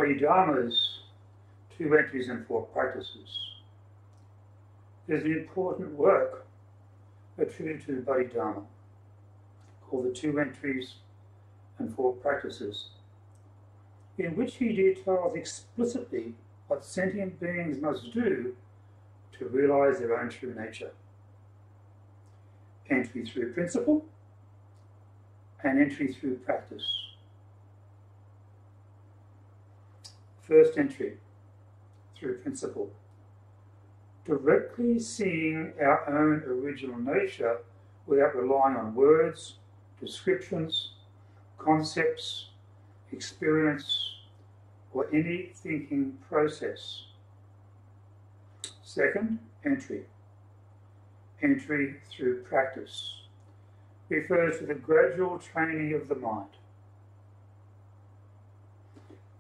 Bodhidharma's 2 entries and 4 practices. There's an important work attributed to Bodhidharma called the 2 entries and 4 practices, in which he details explicitly what sentient beings must do to realize their own true nature. Entry through principle and entry through practice. First entry, through principle. Directly seeing our own original nature without relying on words, descriptions, concepts, experience, or any thinking process. Second entry, entry through practice, refers to the gradual training of the mind.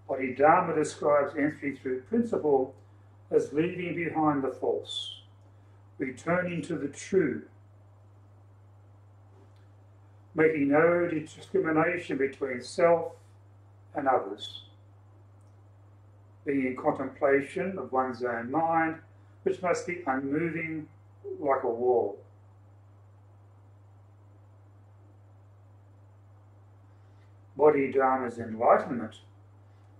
Bodhidharma describes entry through principle as leaving behind the false, returning to the true, making no discrimination between self and others, being in contemplation of one's own mind, which must be unmoving like a wall. Bodhidharma's enlightenment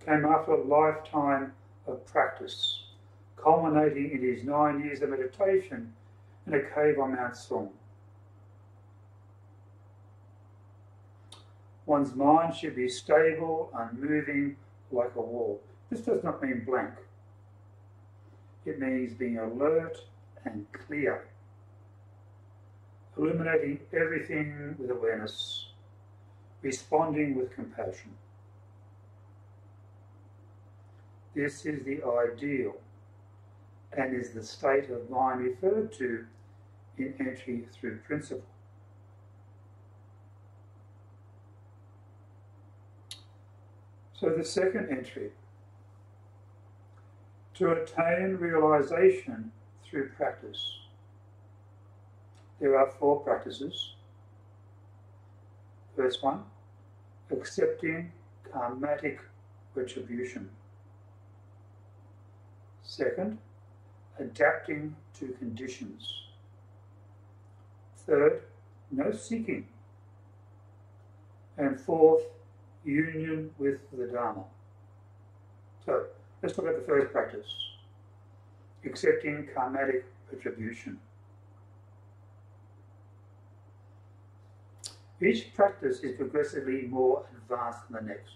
came after a lifetime of practice, culminating in his 9 years of meditation in a cave on Mount Song. One's mind should be stable, unmoving, like a wall. This does not mean blank. It means being alert and clear, illuminating everything with awareness, responding with compassion. This is the ideal and is the state of mind referred to in entry through principle. So the second entry, to attain realization through practice. There are 4 practices. First one, accepting karmatic retribution. Second, adapting to conditions. Third, no seeking. And fourth, union with the Dharma. So, let's talk about the first practice, accepting karmatic retribution. Each practice is progressively more advanced than the next,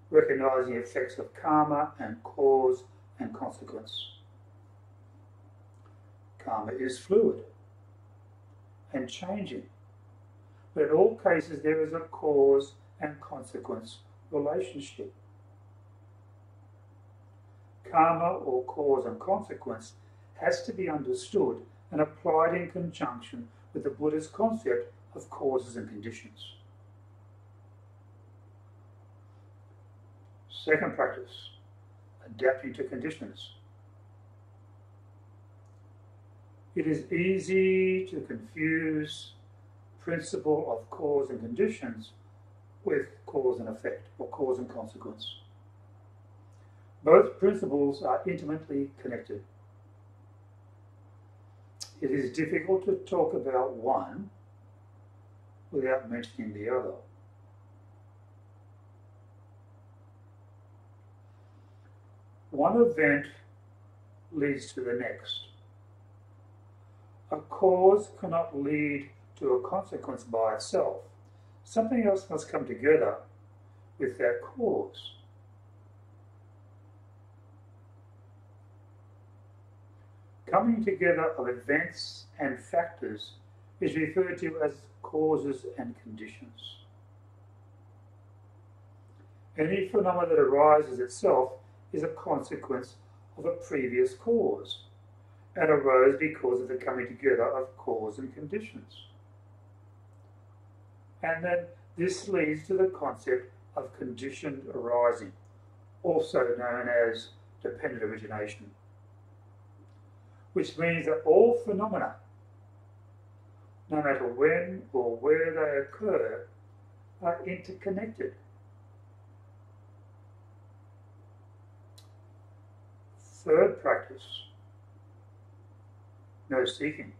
recognizing the effects of karma and cause and consequence. Karma is fluid and changing, but in all cases there is a cause and consequence relationship. Karma, or cause and consequence, has to be understood and applied in conjunction with the Buddhist concept of causes and conditions. Second practice, adapting to conditions. It is easy to confuse principle of cause and conditions with cause and effect, or cause and consequence. Both principles are intimately connected. It is difficult to talk about one without mentioning the other. One event leads to the next. A cause cannot lead to a consequence by itself. Something else must come together with that cause. Coming together of events and factors is referred to as causes and conditions. Any phenomenon that arises itself is a consequence of a previous cause and arose because of the coming together of cause and conditions. And then this leads to the concept of conditioned arising, also known as dependent origination, which means that all phenomena, no matter when or where they occur, are interconnected. Third practice, no seeking.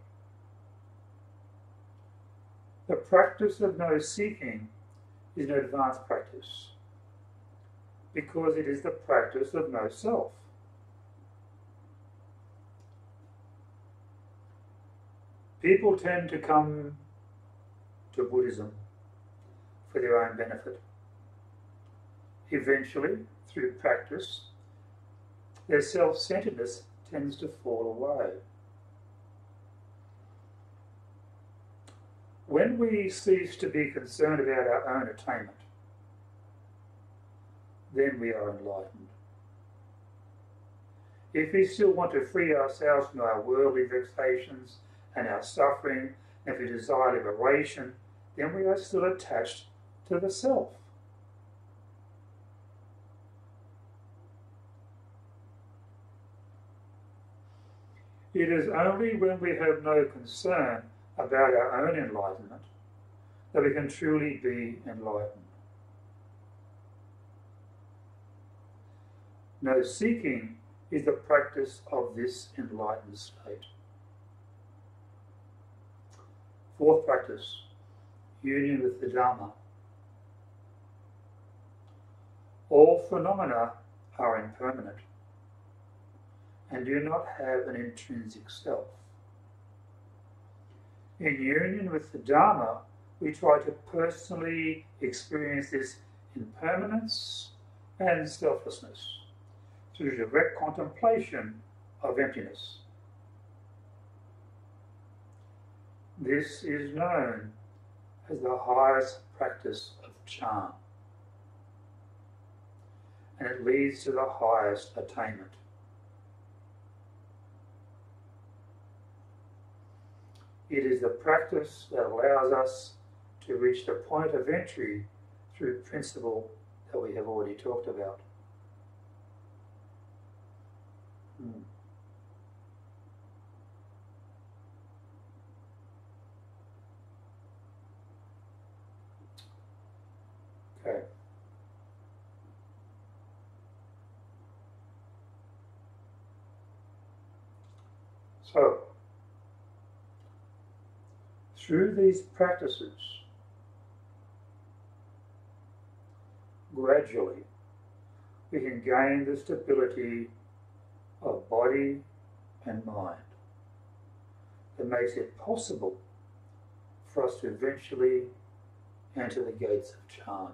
The practice of no seeking is an advanced practice because it is the practice of no self. People tend to come to Buddhism for their own benefit. Eventually, through practice, their self-centeredness tends to fall away. When we cease to be concerned about our own attainment, then we are enlightened. If we still want to free ourselves from our worldly vexations and our suffering, and if we desire liberation, then we are still attached to the self. It is only when we have no concern about our own enlightenment that we can truly be enlightened. No seeking is the practice of this enlightened state. Fourth practice, union with the Dharma. All phenomena are impermanent and do not have an intrinsic self. In union with the Dharma, we try to personally experience this impermanence and selflessness through direct contemplation of emptiness. This is known as the highest practice of charm, and it leads to the highest attainment. It is the practice that allows us to reach the point of entry through principle that we have already talked about. Okay. So, through these practices, gradually, we can gain the stability of body and mind that makes it possible for us to eventually enter the gates of charm.